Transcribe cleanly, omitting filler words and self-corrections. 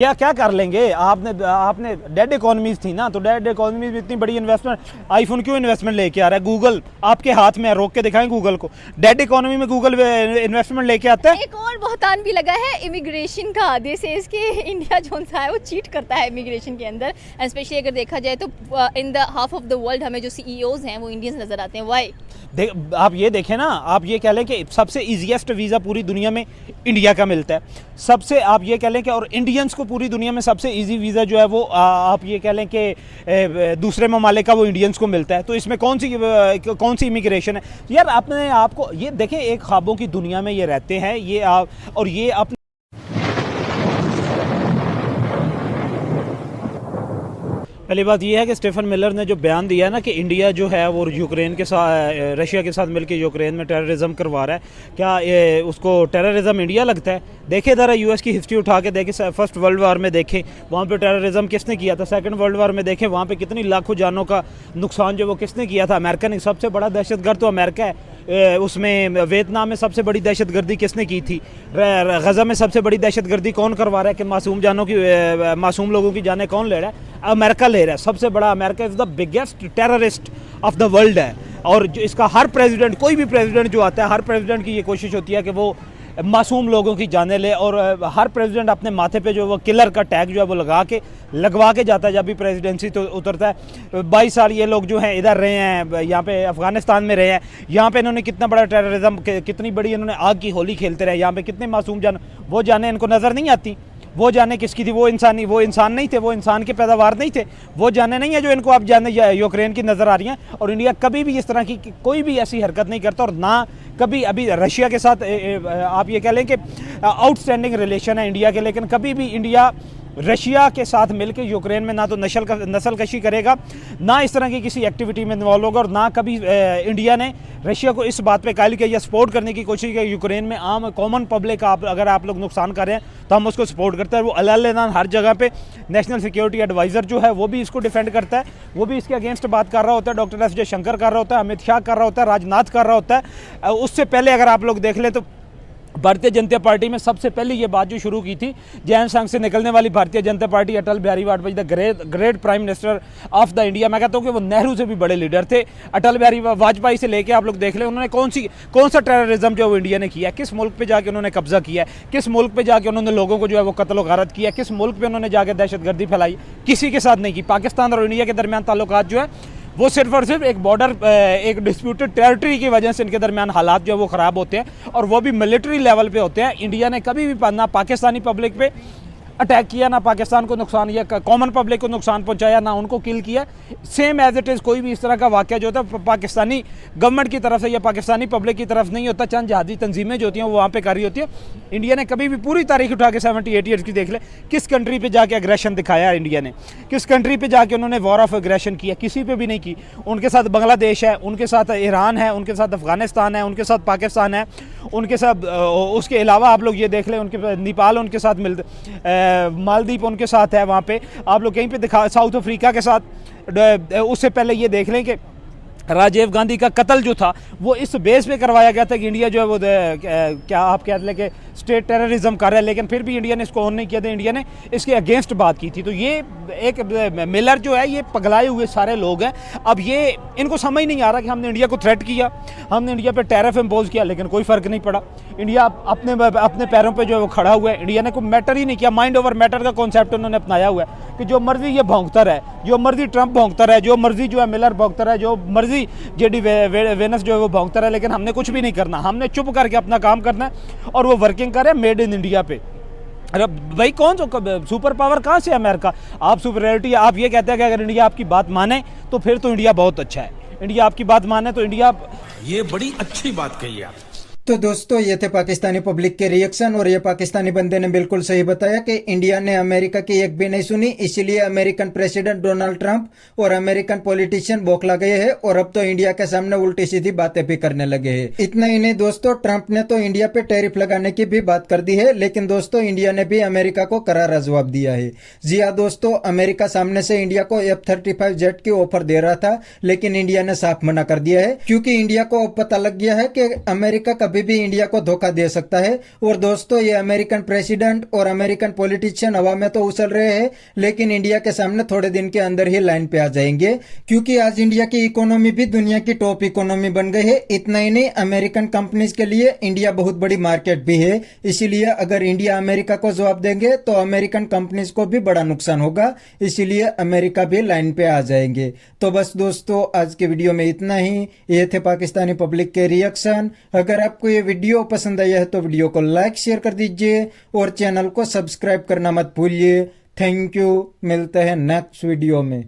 क्या क्या कर लेंगे। आपने आपने डेड इकोनॉमीज थी ना, तो डेड इकोनॉमीज में इतनी बड़ी इन्वेस्टमेंट, आईफोन क्यों इन्वेस्टमेंट लेके आ रहा है? गूगल आपके हाथ में है, रोक के दिखाएं गूगल को। डेड इकोनॉमी में गूगल इन्वेस्टमेंट लेके आता है। एक और बहुतान भी लगा है इमिग्रेशन का। दिस इज के इंडिया जो सा है वो चीट करता है इमिग्रेशन के अंदर। एंड स्पेशली अगर देखा जाए तो in the half of the world हमें जो सीईओज हैं वो इंडियंस नजर आते हैं। वाई? आप ये देखें ना, आप ये कह लें कि सबसे इजीएस्ट वीज़ा पूरी दुनिया में इंडिया का मिलता है। सबसे आप ये कह लें कि और इंडियंस को पूरी दुनिया में सबसे इजी वीज़ा जो है वो आप ये कह लें कि दूसरे ममालिक का वो इंडियंस को मिलता है। तो इसमें कौन सी इमिग्रेशन है यार? आपने आपको ये देखें, एक ख्वाबों की दुनिया में ये रहते हैं ये आप, और ये अपने पहली बात यह है कि स्टीफन मिलर ने जो बयान दिया है ना कि इंडिया जो है वो यूक्रेन के साथ, रशिया के साथ मिलकर यूक्रेन में टेररिज्म करवा रहा है, क्या ये उसको टेररिज्म इंडिया लगता है? देखे ज़रा यूएस की हिस्ट्री उठा के देखें, फर्स्ट वर्ल्ड वार में देखें वहाँ पे टेररिज्म किसने किया था। सेकंड वर्ल्ड वार में देखें वहाँ पे कितनी लाखों जानों का नुकसान जो वो किसने किया था? अमेरिका ने। सबसे बड़ा दहशतगर्द तो अमेरिका है। उसमें वियतनाम में सबसे बड़ी दहशतगर्दी किसने की थी? गज़ा में सबसे बड़ी दहशतगर्दी कौन करवा रहा है कि मासूम लोगों की जानें कौन ले रहा है? अमेरिका ले रहा है। सबसे बड़ा America is the biggest terrorist of the world है। और जो इसका हर प्रेसिडेंट, कोई भी प्रेसिडेंट जो आता है, हर प्रेसिडेंट की ये कोशिश होती है कि वो मासूम लोगों की जानें ले, और हर प्रेसिडेंट अपने माथे पे जो वो किलर का टैग जो है वो लगवा के जाता है जब भी प्रेसिडेंसी तो उतरता है। 22 साल ये लोग जो हैं इधर रहे हैं, यहाँ पे अफगानिस्तान में रहे हैं। यहाँ पे इन्होंने कितना बड़ा टेररिज्म, कितनी बड़ी इन्होंने आग की होली खेलते रहे। यहाँ पे कितने मासूम वो जाने इनको नज़र नहीं आती। वो जाने किसकी थी? वो इंसान नहीं थे, वो इंसान के पैदावार नहीं थे। वो जाने नहीं है जो इनको आप जाने यूक्रेन की नज़र आ रही हैं। और इंडिया कभी भी इस तरह की कोई भी ऐसी हरकत नहीं करता, और ना कभी अभी रशिया के साथ आप ये कह लें कि आउटस्टैंडिंग रिलेशन है इंडिया के, लेकिन कभी भी इंडिया रशिया के साथ मिलकर यूक्रेन में ना तो नस्ल कशी करेगा, ना इस तरह की किसी एक्टिविटी में इन्वॉल्व होगा, और ना कभी इंडिया ने रशिया को इस बात पे कायल किया या सपोर्ट करने की कोशिश की। यूक्रेन में आम कॉमन पब्लिक का अगर आप लोग नुकसान कर रहे हैं तो हम उसको सपोर्ट करते हैं। वो अलान हर जगह पे नेशनल सिक्योरिटी एडवाइज़र जो है वो भी इसको डिफेंड करता है, वो भी इसके अगेंस्ट बात कर रहा होता है। डॉक्टर एस जयशंकर कर रहा होता है, अमित शाह कर रहा होता है, राजनाथ कर रहा होता है। उससे पहले अगर आप लोग देख लें तो भारतीय जनता पार्टी में सबसे पहले ये बात जो शुरू की थी, जैन संघ से निकलने वाली Bharatiya Janata party, Atal Bihari Vajpayee the great prime minister of the India. मैं कहता हूँ कि वो नेहरू से भी बड़े लीडर थे। अटल बिहारी वाजपेयी से लेके आप लोग देख लें उन्होंने कौन सा टेररिज्म जो वो इंडिया ने किया, किस मुल्क पे जाके उन्होंने कब्जा किया, किस मुल्क पे जाके उन्होंने लोगों को जो है वो कत्ल गारत किया, किस मुल्क पे उन्होंने जाके दहशतगर्दी फैलाई, किसी के साथ नहीं की। पाकिस्तान और इंडिया के दरमियान ताल्लुकात जो है वो सिर्फ और सिर्फ एक बॉर्डर, एक डिस्प्यूटेड टेरिटरी की वजह से इनके दरमियान हालात जो है वो ख़राब होते हैं, और वो भी मिलिट्री लेवल पे होते हैं। इंडिया ने कभी भी ना पाकिस्तानी पब्लिक पे अटैक किया, ना पाकिस्तान को नुकसान या कॉमन पब्लिक को नुकसान पहुंचाया, ना उनको किल किया। सेम एज इट इज़ कोई भी इस तरह का वाक़या जो होता है पाकिस्तानी गवर्नमेंट की तरफ से या पाकिस्तानी पब्लिक की तरफ नहीं होता। चंद जहादी तंजीमें जो होती हैं वो वहाँ पे कर रही होती है। इंडिया ने कभी भी पूरी तारीख उठा के 70-80 ईयर्स की देख ले, किस कंट्री पे जाके अग्रेशन दिखाया इंडिया ने, किस कंट्री पे जाके उन्होंने वॉर ऑफ अग्रेशन किया? किसी पे भी नहीं की। उनके साथ बांग्लादेश है, उनके साथ ईरान है, उनके साथ अफगानिस्तान है, उनके साथ पाकिस्तान है, उनके साथ उसके अलावा आप लोग ये देख लें उनके नेपाल उनके साथ मालदीव उनके साथ है। वहाँ पे आप लोग कहीं पे साउथ अफ्रीका के साथ। उससे पहले ये देख लें कि राजीव गांधी का कत्ल जो था वो इस बेस पे करवाया गया था कि इंडिया जो है वो क्या आप कह लें कि स्टेट टेररिज्म कर रहा है, लेकिन फिर भी इंडिया ने इसको ऑन नहीं किया था। इंडिया ने इसके अगेंस्ट बात की थी। तो ये एक मिलर जो है ये पगलाए हुए सारे लोग हैं। अब ये इनको समझ नहीं आ रहा कि हमने इंडिया को थ्रेट किया, हमने इंडिया पे टैरिफ इम्पोज किया, लेकिन कोई फ़र्क नहीं पड़ा। इंडिया अपने पैरों पर जो है वो खड़ा हुआ है। इंडिया ने कोई मैटर ही नहीं किया। माइंड ओवर मैटर का कॉन्सेप्ट उन्होंने अपनाया हुआ है कि जो मर्जी ये भौंकता रहे, जो मर्जी ट्रंप भौंकता रहे, जो मर्जी जो है मिलर भौंकता रहे, जो मर्जी जेडी वेनस जो है वो भौंकता रहे, लेकिन हमने कुछ भी नहीं करना। हमने चुप करके अपना काम करना है, और वो वर्किंग करे मेड इन इंडिया पे। अरे भाई कौन सुपर पावर कहाँ से अमेरिका? आप सुपरियरिटी, आप ये कहते हैं कि अगर इंडिया आपकी बात माने तो फिर तो इंडिया बहुत अच्छा है। इंडिया आपकी बात माने तो इंडिया, ये बड़ी अच्छी बात कही आप। तो दोस्तों ये थे पाकिस्तानी पब्लिक के रिएक्शन, और ये पाकिस्तानी बंदे ने बिल्कुल सही बताया कि इंडिया ने अमेरिका की एक भी नहीं सुनी, इसीलिए अमेरिकन प्रेसिडेंट डोनाल्ड ट्रंप और अमेरिकन पॉलिटिशियन बौखला गए हैं, और अब तो इंडिया के सामने उल्टी सीधी बातें भी करने लगे हैं। इतना ही नहीं दोस्तों, ट्रंप ने तो इंडिया पे टैरिफ लगाने की भी बात कर दी है, लेकिन दोस्तों इंडिया ने भी अमेरिका को करारा जवाब दिया है। जी हाँ दोस्तों, अमेरिका सामने से इंडिया को F-35 जेट की ऑफर दे रहा था, लेकिन इंडिया ने साफ मना कर दिया है, क्योंकि इंडिया को अब पता लग गया है कि अमेरिका कभी कभी भी इंडिया को धोखा दे सकता है। और दोस्तों, ये अमेरिकन प्रेसिडेंट और अमेरिकन पॉलिटिशियन हवा में तो उछल रहे हैं, लेकिन इंडिया के सामने थोड़े दिन के अंदर ही लाइन पे आ जाएंगे, क्योंकि आज इंडिया की इकोनॉमी भी दुनिया की टॉप इकोनॉमी बन गई है। इतना ही नहीं, अमेरिकन कंपनीज के लिए इंडिया बहुत बड़ी मार्केट भी है। इसीलिए अगर इंडिया अमेरिका को जवाब देंगे तो अमेरिकन कंपनीज को भी बड़ा नुकसान होगा, इसीलिए अमेरिका भी लाइन पे आ जाएंगे। तो बस दोस्तों, आज के वीडियो में इतना ही। ये थे पाकिस्तानी पब्लिक के रिएक्शन। अगर आपको ये वीडियो पसंद आया है तो वीडियो को लाइक शेयर कर दीजिए और चैनल को सब्सक्राइब करना मत भूलिए। थैंक यू, मिलते हैं नेक्स्ट वीडियो में।